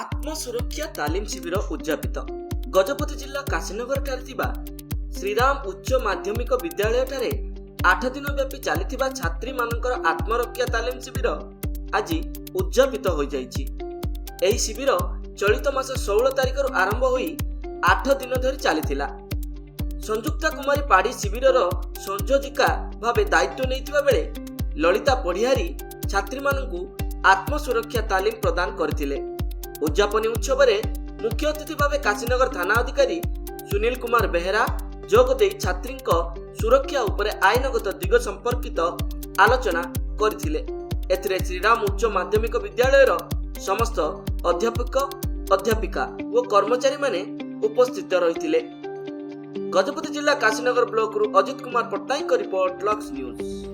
आत्मसुरक्षा तालीम शिविर उद्यापित गजपति जिला काशीनगर श्रीराम उच्च माध्यमिक विद्यालय ठारे 8 दिन व्यापी चली छात्री मानकर आत्मरक्षा तालीम शिविर आज उद्यापित हो जाइछि। एही शिविर चलित मास 16 तारिख आरंभ होई 8 दिन धरी चलीथिला। संयुक्ता कुमारी पाड़ी शिविर संयोजिका भावे दायित्व नैथिबा बेले ललिता पढ़ियारी छात्री मानकु आत्मसुरक्षा तालीम प्रदान करथिले। उद्यापनी उत्सव में मुख्य अतिथि भाव काशीनगर थाना अधिकारी सुनील कुमार बेहेरा जोग दे छात्री सुरक्षा उपरे आईनगत दिग संपर्कित आलोचना करथिले। एथिरे श्रीराम उच्च माध्यमिक विद्यालय समस्त अध्यापक अध्यापिका और कर्मचारी माने उपस्थित रहिथिले। गजपति जिला काशीनगर ब्लॉक रु Ajit Kumar Pattnaik report Lux news.